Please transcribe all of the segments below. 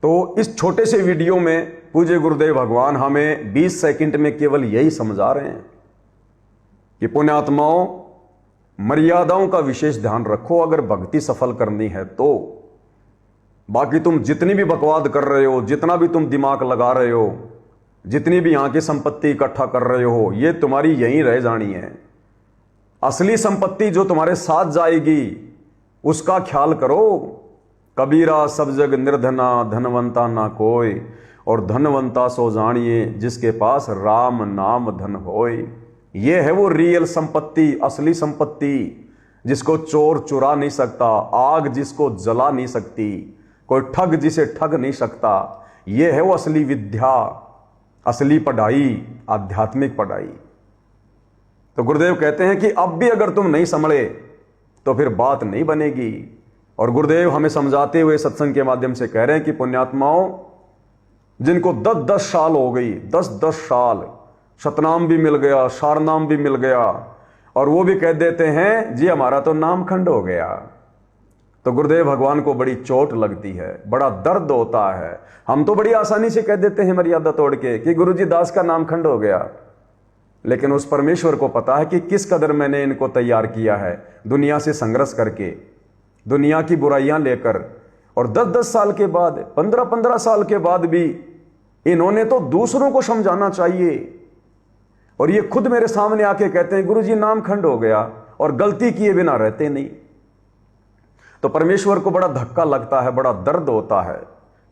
तो इस छोटे से वीडियो में पूज्य गुरुदेव भगवान हमें 20 सेकंड में केवल यही समझा रहे हैं कि पुण्यात्माओं, मर्यादाओं का विशेष ध्यान रखो अगर भक्ति सफल करनी है तो। बाकी तुम जितनी भी बकवाद कर रहे हो, जितना भी तुम दिमाग लगा रहे हो, जितनी भी यहां की संपत्ति इकट्ठा कर रहे हो, ये तुम्हारी यहीं रह जानी है। असली संपत्ति जो तुम्हारे साथ जाएगी उसका ख्याल करो। कबीरा सब जग निर्धना, धनवंता ना कोई, और धनवंता सो जानिए जिसके पास राम नाम धन होय। ये है वो रियल संपत्ति, असली संपत्ति, जिसको चोर चुरा नहीं सकता, आग जिसको जला नहीं सकती, कोई ठग जिसे ठग नहीं सकता। ये है वो असली विद्या, असली पढ़ाई, आध्यात्मिक पढ़ाई। तो गुरुदेव कहते हैं कि अब भी अगर तुम नहीं संभले तो फिर बात नहीं बनेगी। और गुरुदेव हमें समझाते हुए सत्संग के माध्यम से कह रहे हैं कि पुण्यात्माओं, जिनको 10-10 साल हो गई, 10-10 साल, सतनाम भी मिल गया, सारनाम भी मिल गया, और वो भी कह देते हैं जी हमारा तो नाम खंड हो गया, तो गुरुदेव भगवान को बड़ी चोट लगती है, बड़ा दर्द होता है। हम तो बड़ी आसानी से कह देते हैं मर्यादा तोड़ के कि गुरुजी दास का नाम खंड हो गया, लेकिन उस परमेश्वर को पता है कि किस कदर मैंने इनको तैयार किया है, दुनिया से संघर्ष करके, दुनिया की बुराइयां लेकर। और 10-10 साल के बाद, 15-15 साल के बाद भी इन्होंने तो दूसरों को समझाना चाहिए, और ये खुद मेरे सामने आके कहते हैं गुरुजी नाम खंड हो गया, और गलती किए बिना रहते नहीं। तो परमेश्वर को बड़ा धक्का लगता है, बड़ा दर्द होता है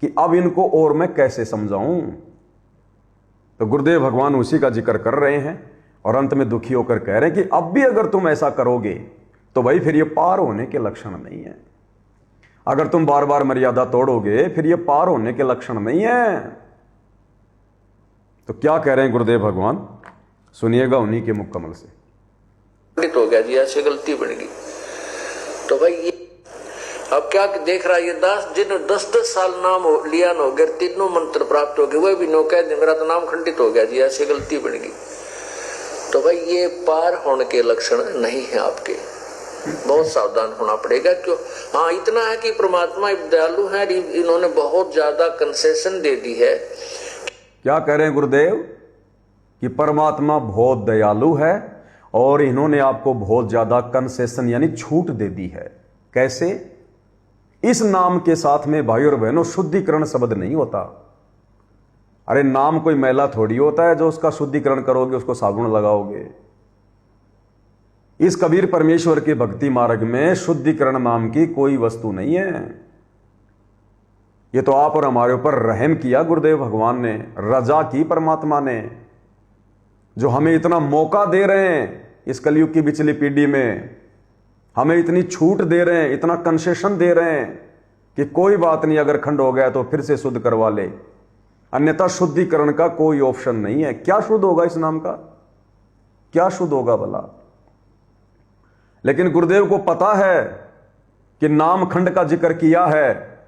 कि अब इनको और मैं कैसे समझाऊं। तो गुरुदेव भगवान उसी का जिक्र कर रहे हैं, और अंत में दुखी होकर कह रहे हैं कि अब भी अगर तुम ऐसा करोगे तो भाई फिर ये पार होने के लक्षण नहीं है। अगर तुम बार बार मर्यादा तोड़ोगे फिर ये पार होने के लक्षण नहीं है। तो क्या कह रहे हैं गुरुदेव भगवान, सुनिएगा उन्हीं के मुख कमल से। हो गया जी, ऐसे गलती बन गई तो भाई ये अब क्या देख रहा है ये दास, जिन्हों 10-10 साल नाम लिया न हो गया, तीनों मंत्र प्राप्त हो गए, वह भी नो कह दे मेरा तो नाम खंडित हो गया जी, ऐसे गलती बन गई। तो भाई ये पार होने के लक्षण नहीं है आपके, बहुत सावधान होना पड़ेगा। क्यों? हाँ इतना है कि परमात्मा दयालु है, इन्होंने बहुत ज्यादा कंसेशन दे दी है। क्या कह रहे हैं गुरुदेव कि परमात्मा बहुत दयालु है और इन्होंने आपको बहुत ज्यादा कंसेशन यानी छूट दे दी है। कैसे? इस नाम के साथ में भाई और बहनों शुद्धिकरण शब्द नहीं होता। अरे नाम कोई मैला थोड़ी होता है जो उसका शुद्धिकरण करोगे, उसको साबुन लगाओगे। इस कबीर परमेश्वर के भक्ति मार्ग में शुद्धिकरण नाम की कोई वस्तु नहीं है। ये तो आप और हमारे ऊपर रहम किया गुरुदेव भगवान ने, रजा की परमात्मा ने, जो हमें इतना मौका दे रहे हैं इस कलयुग की पिछली पीढ़ी में, हमें इतनी छूट दे रहे हैं, इतना कंसेशन दे रहे हैं कि कोई बात नहीं, अगर खंड हो गया तो फिर से शुद्ध करवा ले, अन्यथा शुद्धिकरण का कोई ऑप्शन नहीं है। क्या शुद्ध होगा इस नाम का? क्या शुद्ध होगा भला? लेकिन गुरुदेव को पता है कि नाम खंड का जिक्र किया है,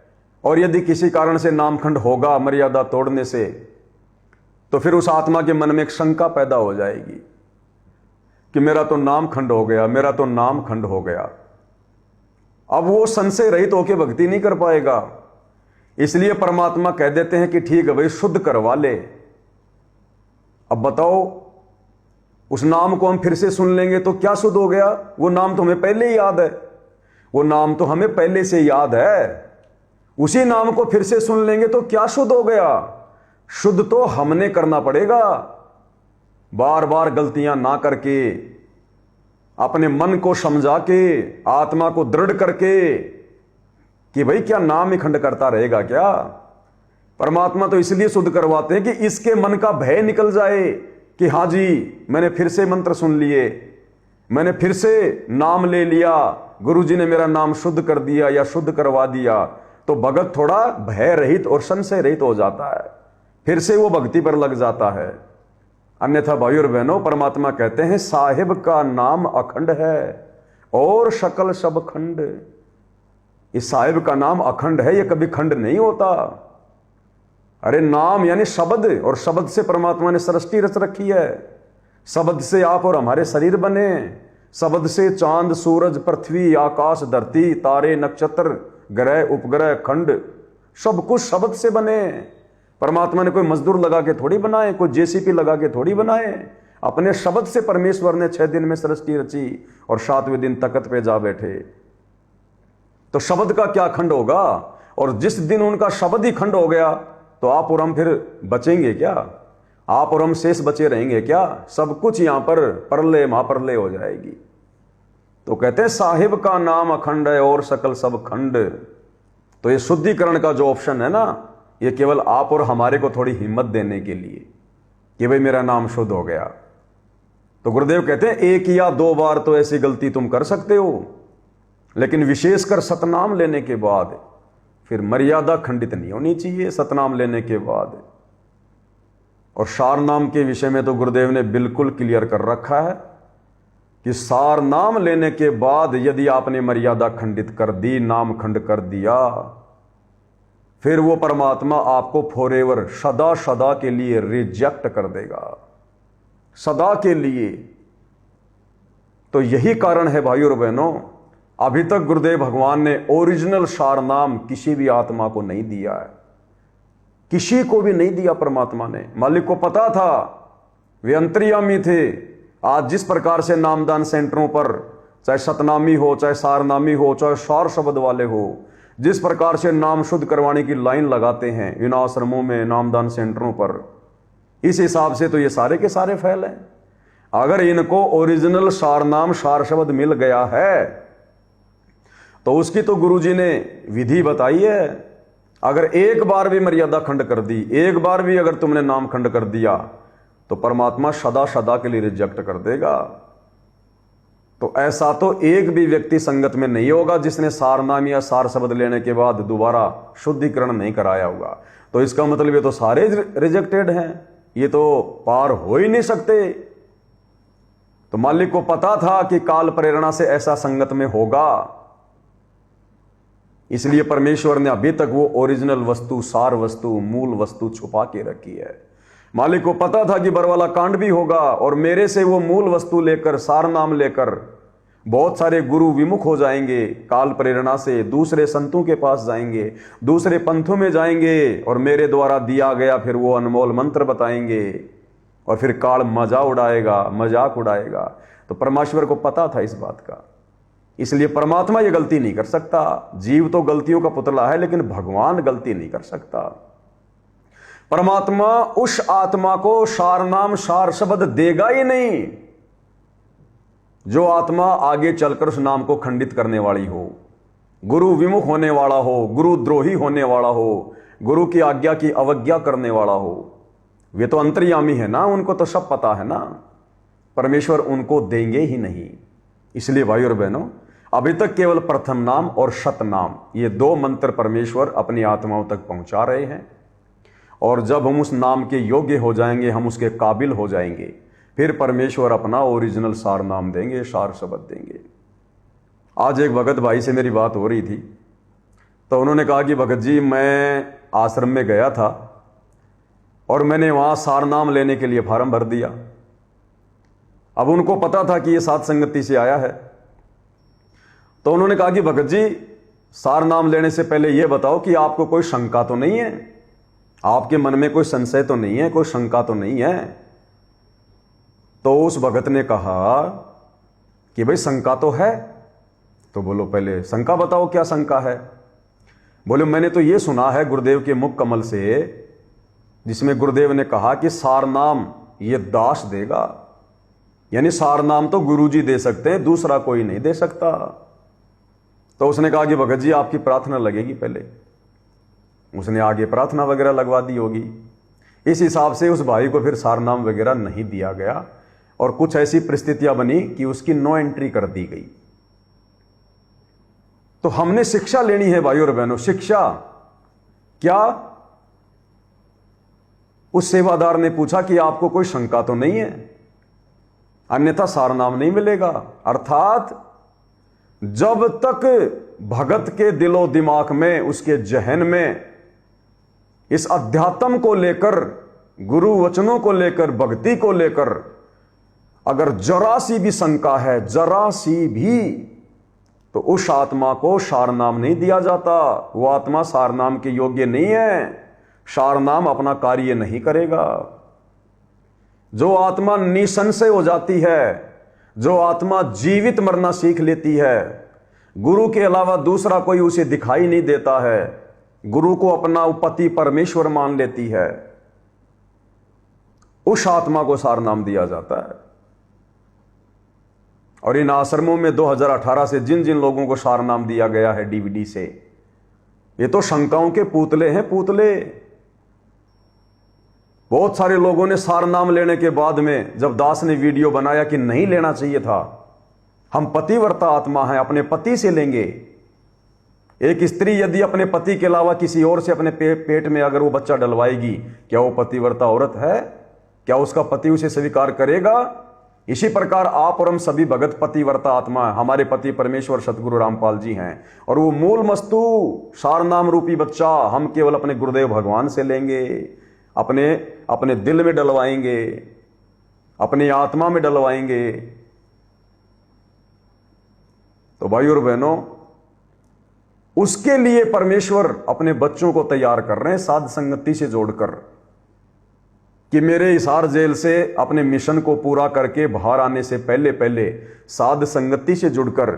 और यदि किसी कारण से नाम खंड होगा मर्यादा तोड़ने से, तो फिर उस आत्मा के मन में एक शंका पैदा हो जाएगी कि मेरा तो नाम खंड हो गया, मेरा तो नाम खंड हो गया। अब वो संशय रहित होकर भक्ति नहीं कर पाएगा। इसलिए परमात्मा कह देते हैं कि ठीक है भाई शुद्ध करवा ले। अब बताओ, उस नाम को हम फिर से सुन लेंगे तो क्या शुद्ध हो गया? वो नाम तो हमें पहले ही याद है, वो नाम तो हमें पहले से याद है। उसी नाम को फिर से सुन लेंगे तो क्या शुद्ध हो गया? शुद्ध तो हमने करना पड़ेगा, बार बार गलतियां ना करके, अपने मन को समझा के, आत्मा को दृढ़ करके कि भाई क्या नाम ही खंड करता रहेगा क्या? परमात्मा तो इसलिए शुद्ध करवाते हैं कि इसके मन का भय निकल जाए कि हां जी मैंने फिर से मंत्र सुन लिए, मैंने फिर से नाम ले लिया, गुरुजी ने मेरा नाम शुद्ध कर दिया या शुद्ध करवा दिया, तो भगत थोड़ा भय रहित और संशय रहित हो जाता है, फिर से वो भक्ति पर लग जाता है। अन्यथा भाई और बहनों, परमात्मा कहते हैं साहिब का नाम अखंड है और शकल सब खंड। इस साहिब का नाम अखंड है, ये कभी खंड नहीं होता। अरे नाम यानी शब्द, और शब्द से परमात्मा ने सृष्टि रच रखी है। शब्द से आप और हमारे शरीर बने, शब्द से चांद सूरज पृथ्वी आकाश धरती तारे नक्षत्र ग्रह उपग्रह खंड सब कुछ शब्द से बने। परमात्मा ने कोई मजदूर लगा के थोड़ी बनाए, कोई जेसीपी लगा के थोड़ी बनाए। अपने शब्द से परमेश्वर ने 6 दिन में सृष्टि रची और 7वें दिन तख्त पे जा बैठे। तो शब्द का क्या खंड होगा? और जिस दिन उनका शब्द ही खंड हो गया तो आप और हम फिर बचेंगे क्या? आप और हम शेष बचे रहेंगे क्या? सब कुछ यहां पर परलय महाप्रलय हो जाएगी। तो कहते हैं साहिब का नाम अखंड है और सकल सब खंड। तो ये शुद्धिकरण का जो ऑप्शन है ना, ये केवल आप और हमारे को थोड़ी हिम्मत देने के लिए कि भाई मेरा नाम शुद्ध हो गया। तो गुरुदेव कहते हैं 1 या 2 बार तो ऐसी गलती तुम कर सकते हो, लेकिन विशेषकर सतनाम लेने के बाद फिर मर्यादा खंडित नहीं होनी चाहिए। सतनाम लेने के बाद और सार नाम के विषय में तो गुरुदेव ने बिल्कुल क्लियर कर रखा है कि सार नाम लेने के बाद यदि आपने मर्यादा खंडित कर दी, नाम खंड कर दिया, फिर वो परमात्मा आपको फॉरएवर सदा सदा के लिए रिजेक्ट कर देगा, सदा के लिए। तो यही कारण है भाइयों और बहनों, अभी तक गुरुदेव भगवान ने ओरिजिनल सार नाम किसी भी आत्मा को नहीं दिया है, किसी को भी नहीं दिया। परमात्मा ने, मालिक को पता था, वे अंतर्यामी थे। आज जिस प्रकार से नामदान सेंटरों पर चाहे सतनामी हो, चाहे सारनामी हो, चाहे सार शब्द वाले हो, जिस प्रकार से नाम शुद्ध करवाने की लाइन लगाते हैं इन आश्रमों में, नामदान सेंटरों पर, इस हिसाब से तो ये सारे के सारे फैल हैं। अगर इनको ओरिजिनल सार नाम सार शब्द मिल गया है तो उसकी तो गुरुजी ने विधि बताई है। अगर एक बार भी मर्यादा खंड कर दी, एक बार भी अगर तुमने नाम खंड कर दिया, तो परमात्मा सदा सदा के लिए रिजेक्ट कर देगा। तो ऐसा तो एक भी व्यक्ति संगत में नहीं होगा जिसने सार नाम या सार शब्द लेने के बाद दोबारा शुद्धिकरण नहीं कराया होगा। तो इसका मतलब ये तो सारे रिजेक्टेड हैं, ये तो पार हो ही नहीं सकते। तो मालिक को पता था कि काल प्रेरणा से ऐसा संगत में होगा, इसलिए परमेश्वर ने अभी तक वो ओरिजिनल वस्तु, सार वस्तु, मूल वस्तु छुपा के रखी है। मालिक को पता था कि बरवाला कांड भी होगा और मेरे से वो मूल वस्तु लेकर, सार नाम लेकर बहुत सारे गुरु विमुख हो जाएंगे, काल प्रेरणा से दूसरे संतों के पास जाएंगे, दूसरे पंथों में जाएंगे और मेरे द्वारा दिया गया फिर वो अनमोल मंत्र बताएंगे और फिर काल मजाक उड़ाएगा। तो परमेश्वर को पता था इस बात का, इसलिए परमात्मा ये गलती नहीं कर सकता। जीव तो गलतियों का पुतला है, लेकिन भगवान गलती नहीं कर सकता। परमात्मा उस आत्मा को सार नाम सार शब्द देगा ही नहीं जो आत्मा आगे चलकर उस नाम को खंडित करने वाली हो, गुरु विमुख होने वाला हो, गुरु द्रोही होने वाला हो, गुरु की आज्ञा की अवज्ञा करने वाला हो। वे तो अंतर्यामी है ना, उनको तो सब पता है ना, परमेश्वर उनको देंगे ही नहीं। इसलिए भाई और बहनों, अभी तक केवल प्रथम नाम और सतनाम, ये 2 मंत्र परमेश्वर अपनी आत्माओं तक पहुंचा रहे हैं। और जब हम उस नाम के योग्य हो जाएंगे, हम उसके काबिल हो जाएंगे, फिर परमेश्वर अपना ओरिजिनल सार नाम देंगे, सार शब्द देंगे। आज एक भगत भाई से मेरी बात हो रही थी, तो उन्होंने कहा कि भगत जी, मैं आश्रम में गया था और मैंने वहां सार नाम लेने के लिए फार्म भर दिया। अब उनको पता था कि ये सात संगति से आया है, तो उन्होंने कहा कि भगत जी, सार नाम लेने से पहले यह बताओ कि आपको कोई शंका तो नहीं है, आपके मन में कोई संशय तो नहीं है, कोई शंका तो नहीं है। तो उस भगत ने कहा कि भाई शंका तो है। तो बोलो पहले शंका बताओ, क्या शंका है? बोले मैंने तो ये सुना है गुरुदेव के मुख कमल से, जिसमें गुरुदेव ने कहा कि सार नाम ये दास देगा, यानी सार नाम तो गुरुजी दे सकते हैं, दूसरा कोई नहीं दे सकता। तो उसने कहा कि भगत जी आपकी प्रार्थना लगेगी पहले। उसने आगे प्रार्थना वगैरह लगवा दी होगी। इस हिसाब से उस भाई को फिर सार नाम वगैरह नहीं दिया गया और कुछ ऐसी परिस्थितियां बनी कि उसकी नो एंट्री कर दी गई। तो हमने शिक्षा लेनी है भाई और बहनों। शिक्षा क्या? उस सेवादार ने पूछा कि आपको कोई शंका तो नहीं है, अन्यथा सार नाम नहीं मिलेगा। अर्थात जब तक भगत के दिलो दिमाग में, उसके जहन में इस अध्यात्म को लेकर, गुरु वचनों को लेकर, भक्ति को लेकर अगर जरा सी भी शंका है, जरा सी भी, तो उस आत्मा को सार नाम नहीं दिया जाता। वो आत्मा सार नाम के योग्य नहीं है। सार नाम अपना कार्य नहीं करेगा। जो आत्मा निसंशय हो जाती है, जो आत्मा जीवित मरना सीख लेती है, गुरु के अलावा दूसरा कोई उसे दिखाई नहीं देता है, गुरु को अपना पति परमेश्वर मान लेती है, उस आत्मा को सार नाम दिया जाता है। और इन आश्रमों में 2018 से जिन जिन लोगों को सार नाम दिया गया है डीवीडी से, ये तो शंकाओं के पुतले हैं, पुतले। बहुत सारे लोगों ने सार नाम लेने के बाद में जब दास ने वीडियो बनाया कि नहीं लेना चाहिए था, हम पतिव्रता आत्मा हैं, अपने पति से लेंगे। एक स्त्री यदि अपने पति के अलावा किसी और से अपने पेट में अगर वो बच्चा डलवाएगी, क्या वो पतिव्रता औरत है? क्या उसका पति उसे स्वीकार करेगा? इसी प्रकार आप और हम सभी भगत पतिव्रता आत्मा है। हमारे पति परमेश्वर सतगुरु रामपाल जी हैं, और वो मूल मस्तु सार नाम रूपी बच्चा हम केवल अपने गुरुदेव भगवान से लेंगे, अपने दिल में डलवाएंगे, अपनी आत्मा में डलवाएंगे। तो भाई और बहनों, उसके लिए परमेश्वर अपने बच्चों को तैयार कर रहे हैं साध संगति से जोड़कर, कि मेरे हिसार जेल से अपने मिशन को पूरा करके बाहर आने से पहले पहले साध संगति से जुड़कर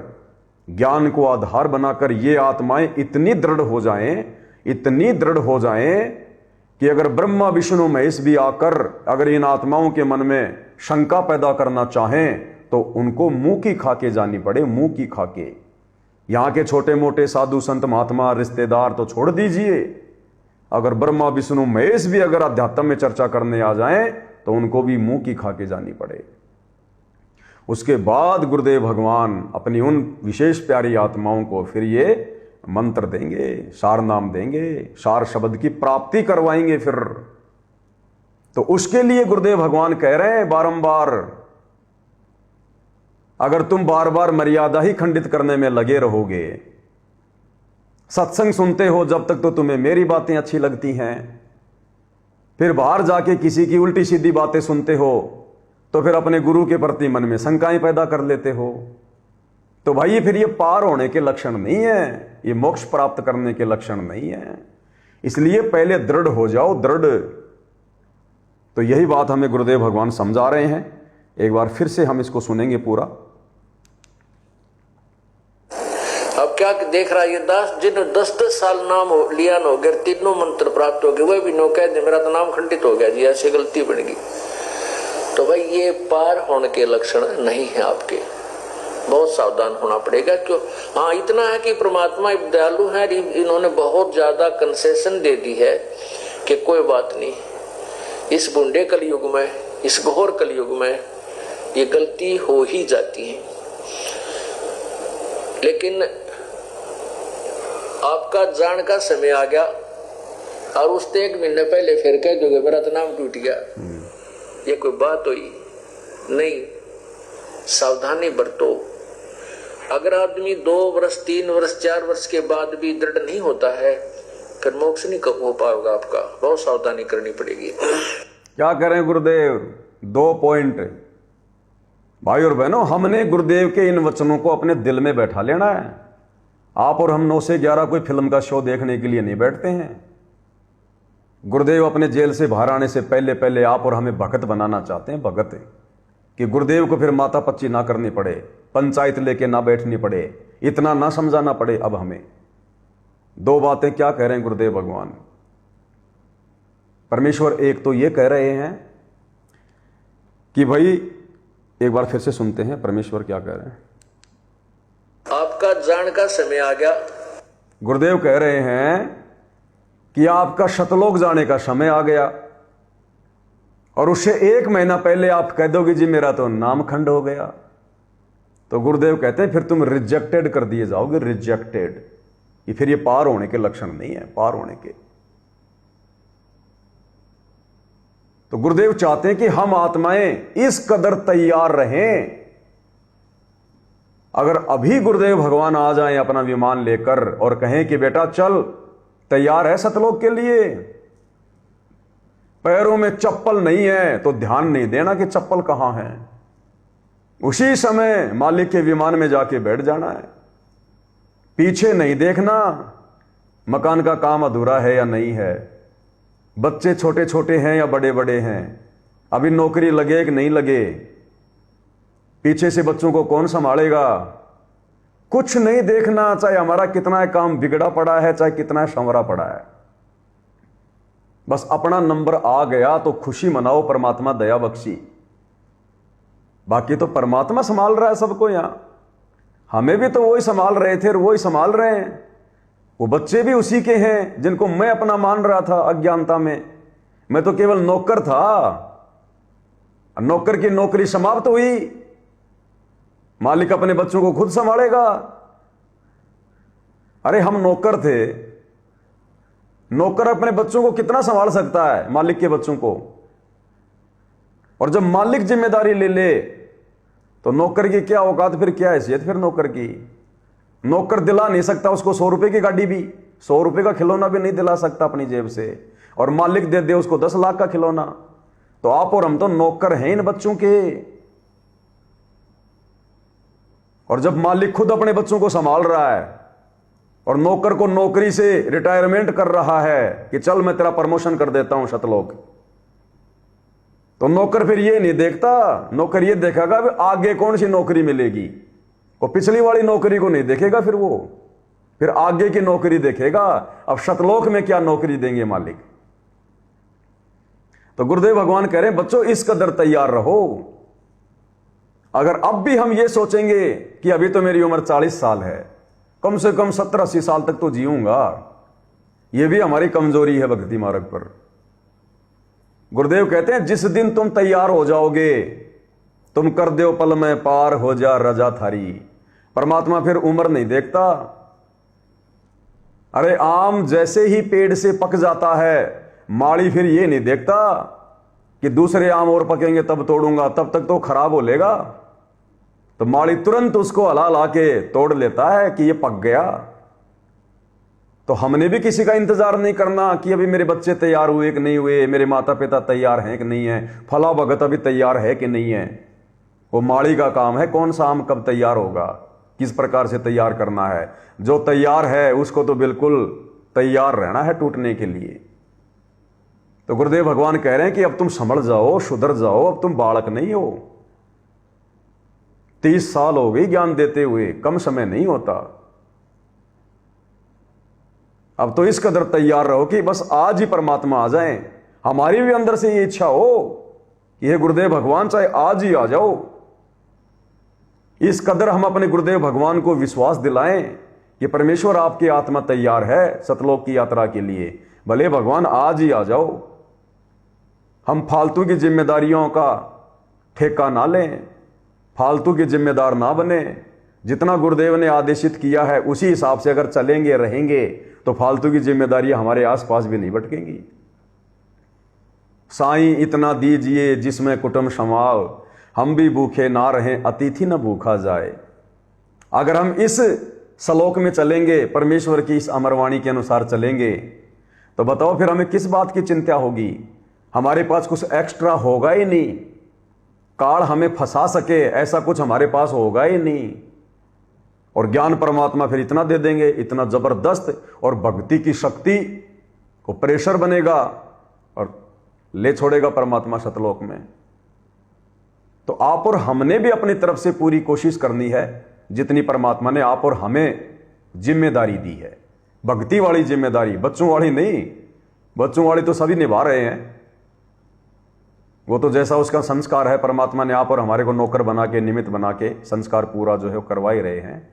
ज्ञान को आधार बनाकर ये आत्माएं इतनी दृढ़ हो जाएं, इतनी दृढ़ हो जाएं कि अगर ब्रह्मा विष्णु महेश भी आकर अगर इन आत्माओं के मन में शंका पैदा करना चाहें तो उनको मुंह की खाके जानी पड़े, मुंह की खाके। यहां के छोटे मोटे साधु संत महात्मा रिश्तेदार तो छोड़ दीजिए, अगर ब्रह्मा विष्णु महेश भी अगर अध्यात्म में चर्चा करने आ जाएं तो उनको भी मुंह की खाके जानी पड़े। उसके बाद गुरुदेव भगवान अपनी उन विशेष प्यारी आत्माओं को फिर ये मंत्र देंगे, सार नाम देंगे, सार शब्द की प्राप्ति करवाएंगे फिर। तो उसके लिए गुरुदेव भगवान कह रहे हैं बारंबार, अगर तुम बार बार मर्यादा ही खंडित करने में लगे रहोगे, सत्संग सुनते हो जब तक तो तुम्हें मेरी बातें अच्छी लगती हैं, फिर बाहर जाके किसी की उल्टी सीधी बातें सुनते हो तो फिर अपने गुरु के प्रति मन में शंकाएं पैदा कर लेते हो, तो भाई फिर ये पार होने के लक्षण नहीं है, ये मोक्ष प्राप्त करने के लक्षण नहीं है। इसलिए पहले दृढ़ हो जाओ, दृढ़। तो यही बात हमें गुरुदेव भगवान समझा रहे हैं। एक बार फिर से हम इसको सुनेंगे पूरा। अब क्या देख रहा है ये दास, जिन्होंने 10-10 साल नाम लिया न हो गया, तीनों मंत्र प्राप्त हो गए, वह भी नो कह दे मेरा तो नाम खंडित हो गया जी, ऐसी गलती बन गई। तो भाई ये पार होने के लक्षण नहीं है आपके, बहुत सावधान होना पड़ेगा। क्यों? हाँ, इतना है कि परमात्मा दयालु है, इन्होंने बहुत ज्यादा कंसेशन दे दी है कि कोई बात नहीं, इस बुंडे कलयुग में, इस घोर कलयुग में ये गलती हो ही जाती है। लेकिन आपका जान का समय आ गया और उससे 1 महीने पहले फिर कह दोगे मेरा तो नाम टूट गया, ये कोई बात हुई नहीं। सावधानी बरतो। अगर आदमी 2 वर्ष 3 वर्ष 4 वर्ष के बाद भी दृढ़ नहीं होता है, फिर मोक्ष नहीं हो पाएगा आपका, बहुत सावधानी करनी पड़ेगी। क्या करें गुरुदेव? 2 पॉइंट भाई और बहनों, हमने गुरुदेव के इन वचनों को अपने दिल में बैठा लेना है। आप और हम 9 से 11 कोई फिल्म का शो देखने के लिए नहीं बैठते हैं। गुरुदेव अपने जेल से बाहर आने से पहले पहले आप और हमें भगत बनाना चाहते हैं, भगत, कि गुरुदेव को फिर माता पच्ची ना करनी पड़े, पंचायत लेके ना बैठनी पड़े, इतना ना समझाना पड़े। अब हमें 2 बातें क्या कह रहे हैं गुरुदेव भगवान? परमेश्वर एक तो ये कह रहे हैं कि भाई, एक बार फिर से सुनते हैं परमेश्वर क्या कह रहे हैं। आपका जान का समय आ गया। गुरुदेव कह रहे हैं कि आपका शतलोक जाने का समय आ गया, और उससे 1 महीना पहले आप कह दोगे जी मेरा तो नाम खंड हो गया। तो गुरुदेव कहते हैं फिर तुम रिजेक्टेड कर दिए जाओगे, रिजेक्टेड। ये फिर ये पार होने के लक्षण नहीं है, पार होने के। तो गुरुदेव चाहते हैं कि हम आत्माएं इस कदर तैयार रहें। अगर अभी गुरुदेव भगवान आ जाएं अपना विमान लेकर और कहें कि बेटा चल, तैयार है सतलोक के लिए, पैरों में चप्पल नहीं है, तो ध्यान नहीं देना कि चप्पल कहां है, उसी समय मालिक के विमान में जाके बैठ जाना है। पीछे नहीं देखना मकान का काम अधूरा है या नहीं है, बच्चे छोटे छोटे हैं या बड़े बड़े हैं, अभी नौकरी लगे कि नहीं लगे, पीछे से बच्चों को कौन संभालेगा, कुछ नहीं देखना। चाहे हमारा कितना काम बिगड़ा पड़ा है, चाहे कितना संवरा पड़ा है, बस अपना नंबर आ गया तो खुशी मनाओ, परमात्मा दया बख्शी। बाकी तो परमात्मा संभाल रहा है सबको। यहां हमें भी तो वही संभाल रहे थे और वही संभाल रहे हैं। वो बच्चे भी उसी के हैं जिनको मैं अपना मान रहा था अज्ञानता में। मैं तो केवल नौकर था, नौकर की नौकरी समाप्त हुई, मालिक अपने बच्चों को खुद संभालेगा। अरे हम नौकर थे, नौकर अपने बच्चों को कितना संभाल सकता है, मालिक के बच्चों को। और जब मालिक जिम्मेदारी ले ले तो नौकर की क्या औकात, फिर क्या हैसियत फिर नौकर की। नौकर दिला नहीं सकता उसको 100 रुपए की गाड़ी भी, 100 रुपए का खिलौना भी नहीं दिला सकता अपनी जेब से, और मालिक दे दे उसको 10 लाख का खिलौना। तो आप और हम तो नौकर हैं इन बच्चों के। और जब मालिक खुद अपने बच्चों को संभाल रहा है और नौकर को नौकरी से रिटायरमेंट कर रहा है कि चल मैं तेरा प्रमोशन कर देता हूं शतलोक, तो नौकर फिर ये नहीं देखता, नौकर ये देखेगा आगे कौन सी नौकरी मिलेगी। वो पिछली वाली नौकरी को नहीं देखेगा, वो फिर आगे की नौकरी देखेगा। अब शतलोक में क्या नौकरी देंगे मालिक। तो गुरुदेव भगवान कह रहे हैं बच्चों इस कदर तैयार रहो। अगर अब भी हम ये सोचेंगे कि अभी तो मेरी उम्र 40 साल है, कम से कम 70-80 साल तक तो जीऊंगा, यह भी हमारी कमजोरी है भक्ति मार्ग पर। गुरुदेव कहते हैं जिस दिन तुम तैयार हो जाओगे, तुम कर दो पल में पार हो जा रजा थारी। परमात्मा फिर उम्र नहीं देखता। अरे आम जैसे ही पेड़ से पक जाता है, माली फिर ये नहीं देखता कि दूसरे आम और पकेंगे तब तोड़ूंगा, तब तक तो खराब हो लेगा। तो माली तुरंत उसको हला ला के तोड़ लेता है कि ये पक गया। तो हमने भी किसी का इंतजार नहीं करना कि अभी मेरे बच्चे तैयार हुए कि नहीं हुए, मेरे माता पिता तैयार हैं कि नहीं है, फला भगत अभी तैयार है कि नहीं है। वो माली का काम है कौन सा आम कब तैयार होगा, किस प्रकार से तैयार करना है। जो तैयार है उसको तो बिल्कुल तैयार रहना है टूटने के लिए। तो गुरुदेव भगवान कह रहे हैं कि अब तुम संभल जाओ, सुधर जाओ, अब तुम बालक नहीं हो। 30 साल हो गई ज्ञान देते हुए, कम समय नहीं होता। अब तो इस कदर तैयार रहो कि बस आज ही परमात्मा आ जाएं। हमारी भी अंदर से ये इच्छा हो कि हे गुरुदेव भगवान चाहे आज ही आ जाओ। इस कदर हम अपने गुरुदेव भगवान को विश्वास दिलाएं कि परमेश्वर आपकी आत्मा तैयार है सतलोक की यात्रा के लिए, भले भगवान आज ही आ जाओ। हम फालतू की जिम्मेदारियों का ठेका ना लें, फालतू के जिम्मेदार ना बने। जितना गुरुदेव ने आदेशित किया है उसी हिसाब से अगर चलेंगे रहेंगे तो फालतू की जिम्मेदारियां हमारे आसपास भी नहीं भटकेंगी। साईं इतना दीजिए जिसमें कुटुंब समाव, हम भी भूखे ना रहें अतिथि न भूखा जाए। अगर हम इस श्लोक में चलेंगे, परमेश्वर की इस अमरवाणी के अनुसार चलेंगे, तो बताओ फिर हमें किस बात की चिंता होगी। हमारे पास कुछ एक्स्ट्रा होगा ही नहीं, काल हमें फंसा सके ऐसा कुछ हमारे पास होगा ही नहीं। और ज्ञान परमात्मा फिर इतना दे देंगे, इतना जबरदस्त, और भक्ति की शक्ति को प्रेशर बनेगा और ले छोड़ेगा परमात्मा सतलोक में। तो आप और हमने भी अपनी तरफ से पूरी कोशिश करनी है जितनी परमात्मा ने आप और हमें जिम्मेदारी दी है। भक्ति वाली जिम्मेदारी, बच्चों वाली नहीं। बच्चों वाली तो सभी निभा रहे हैं, वो तो जैसा उसका संस्कार है, परमात्मा ने आप और हमारे को नौकर बना के, निमित्त बना के संस्कार पूरा जो है वो करवा ही रहे हैं।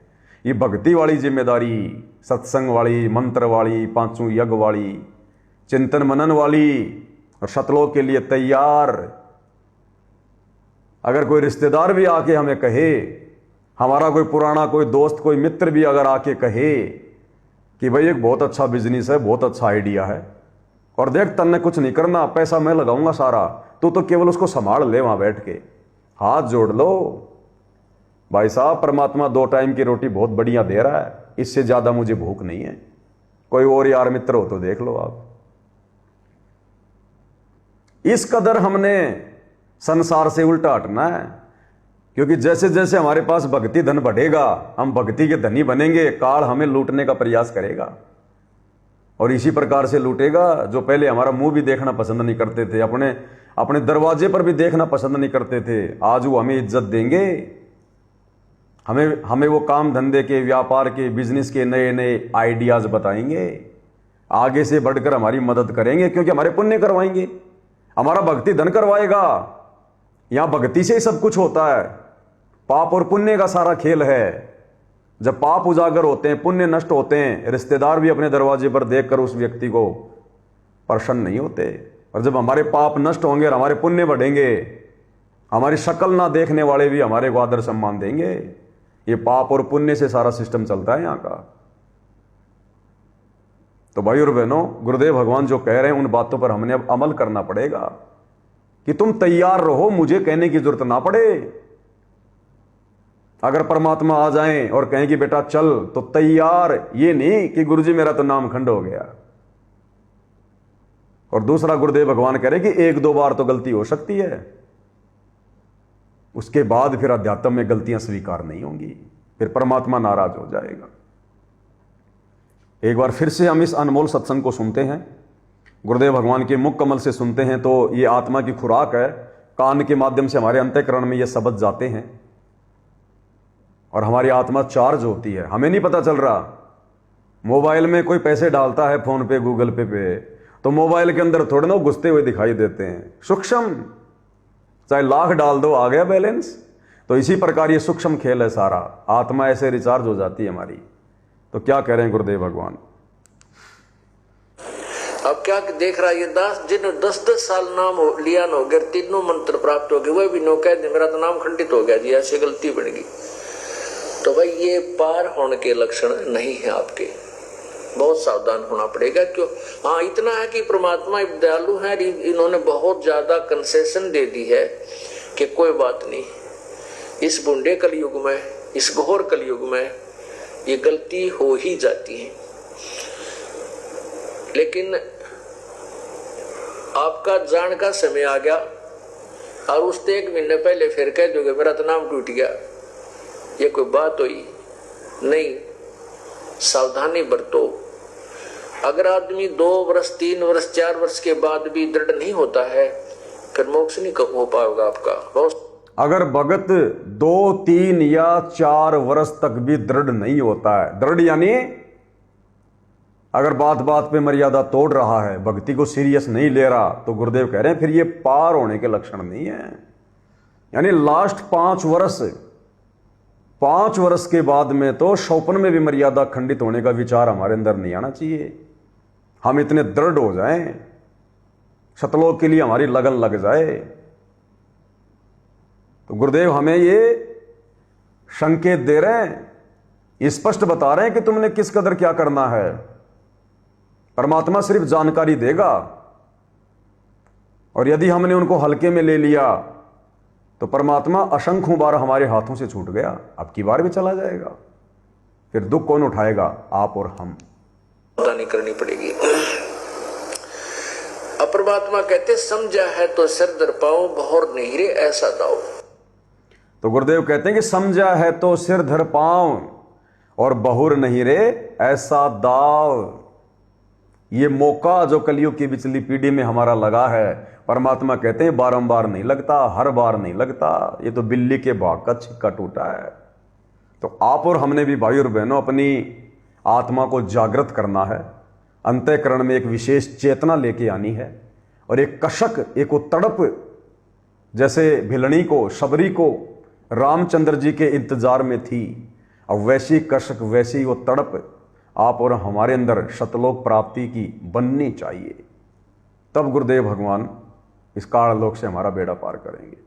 ये भक्ति वाली जिम्मेदारी, सत्संग वाली, मंत्र वाली, पांचों यज्ञ वाली, चिंतन मनन वाली, और सतलोक के लिए तैयार। अगर कोई रिश्तेदार भी आके हमें कहे, हमारा कोई पुराना कोई दोस्त, कोई मित्र भी अगर आके कहे कि भाई एक बहुत अच्छा बिजनेस है, बहुत अच्छा आइडिया है, और देख तन्ने कुछ नहीं करना, पैसा मैं लगाऊंगा सारा, तो केवल उसको संभाल ले, वहां बैठ के हाथ जोड़ लो। भाई साहब परमात्मा 2 टाइम की रोटी बहुत बढ़िया दे रहा है, इससे ज्यादा मुझे भूख नहीं है। कोई और यार मित्र हो तो देख लो आप। इस कदर हमने संसार से उल्टा हटना है। क्योंकि जैसे जैसे हमारे पास भक्ति धन बढ़ेगा, हम भक्ति के धनी बनेंगे, काल हमें लूटने का प्रयास करेगा और इसी प्रकार से लूटेगा। जो पहले हमारा मुंह भी देखना पसंद नहीं करते थे, अपने दरवाजे पर भी देखना पसंद नहीं करते थे, आज वो हमें इज्जत देंगे। हमें वो काम धंधे के, व्यापार के, बिजनेस के नए नए आइडियाज बताएंगे, आगे से बढ़कर हमारी मदद करेंगे, क्योंकि हमारे पुण्य करवाएंगे, हमारा भक्ति धन करवाएगा। यहां भक्ति से ही सब कुछ होता है, पाप और पुण्य का सारा खेल है। जब पाप उजागर होते हैं, पुण्य नष्ट होते हैं, रिश्तेदार भी अपने दरवाजे पर देखकर उस व्यक्ति को प्रसन्न नहीं होते। और जब हमारे पाप नष्ट होंगे और हमारे पुण्य बढ़ेंगे, हमारी शक्ल ना देखने वाले भी हमारे को आदर सम्मान देंगे। ये पाप और पुण्य से सारा सिस्टम चलता है यहां का। तो भाई और बहनों, गुरुदेव भगवान जो कह रहे हैं उन बातों पर हमने अब अमल करना पड़ेगा कि तुम तैयार रहो, मुझे कहने की जरूरत ना पड़े। अगर परमात्मा आ जाएं और कहें कि बेटा चल, तो तैयार, ये नहीं कि गुरुजी मेरा तो नाम खंड हो गया। और दूसरा, गुरुदेव भगवान कह रहे कि एक दो बार तो गलती हो सकती है, उसके बाद फिर अध्यात्म में गलतियां स्वीकार नहीं होंगी, फिर परमात्मा नाराज हो जाएगा। एक बार फिर से हम इस अनमोल सत्संग को सुनते हैं, गुरुदेव भगवान के मुख कमल से सुनते हैं, तो ये आत्मा की खुराक है। कान के माध्यम से हमारे अंतःकरण में ये शब्द जाते हैं और हमारी आत्मा चार्ज होती है। हमें नहीं पता चल रहा। मोबाइल में कोई पैसे डालता है, फोन पे, गूगल पे, तो मोबाइल के अंदर थोड़े ना घुसते हुए दिखाई देते हैं, सूक्ष्म, चाहे लाख डाल दो, आ गया बैलेंस। तो इसी प्रकार ये सूक्ष्म खेल है सारा। आत्मा ऐसे रिचार्ज हो जाती है हमारी। तो क्या कह रहे हैं गुरुदेव भगवान? अब क्या देख रहा है ये दास, जिन्होंने 10-10 साल नाम लिया न हो गया, तीनों मंत्र प्राप्त हो गए, वह भी नो कह दे मेरा तो नाम खंडित हो गया जी, ऐसी गलती बन गई। तो भाई ये पार होने के लक्षण नहीं है आपके, बहुत सावधान होना पड़ेगा। क्यों? हाँ, इतना है कि परमात्मा दयालु है, इन्होंने बहुत ज्यादा कंसेशन दे दी है कि कोई बात नहीं, इस बूढ़े कलयुग में, इस घोर कलयुग में ये गलती हो ही जाती है। लेकिन आपका जान का समय आ गया और उससे 1 महीने पहले फिर कह दोगे मेरा तो नाम टूट गया, ये कोई बात हुई नहीं। सावधानी बरतो। अगर आदमी 2 वर्ष, 3 वर्ष, 4 वर्ष के बाद भी दृढ़ नहीं होता है, फिर मोक्ष नहीं हो पाएगा आपका। अगर भगत 2, 3 या 4 वर्ष तक भी दृढ़ नहीं होता है, दृढ़ यानी अगर बात बात पे मर्यादा तोड़ रहा है, भक्ति को सीरियस नहीं ले रहा, तो गुरुदेव कह रहे हैं फिर ये पार होने के लक्षण नहीं है। यानी लास्ट 5 वर्ष के बाद में तो स्वप्न में भी मर्यादा खंडित होने का विचार हमारे अंदर नहीं आना चाहिए। हम इतने दृढ़ हो जाएं, सतलोक के लिए हमारी लगन लग जाए। तो गुरुदेव हमें ये संकेत दे रहे हैं, स्पष्ट बता रहे हैं कि तुमने किस कदर क्या करना है। परमात्मा सिर्फ जानकारी देगा, और यदि हमने उनको हल्के में ले लिया तो परमात्मा असंख्यों बार हमारे हाथों से छूट गया, अब की बार भी चला जाएगा। फिर दुख कौन उठाएगा? आप और हम। नहीं करनी पड़ेगी। अब परमात्मा कहते समझा है तो सिर दर पाओ, बहुर नहीं रे ऐसा दाओ। तो गुरुदेव कहते हैं कि समझा है तो सिर धर पाओ और बहुर नहीं रे ऐसा दाव। ये मौका जो कलयुग की पिछली पीढ़ी में हमारा लगा है, परमात्मा कहते हैं बारंबार नहीं लगता, हर बार नहीं लगता, ये तो बिल्ली के भाग का छिक्का टूटा है। तो आप और हमने भी भाई और बहनों अपनी आत्मा को जागृत करना है, अंतःकरण में एक विशेष चेतना लेके आनी है, और एक कशक, एक वो तड़प, जैसे भिलनी को, शबरी को रामचंद्र जी के इंतजार में थी, अब वैसी कशक, वैसी वो तड़प आप और हमारे अंदर सतलोक प्राप्ति की बननी चाहिए। तब गुरुदेव भगवान इस काल लोक से हमारा बेड़ा पार करेंगे।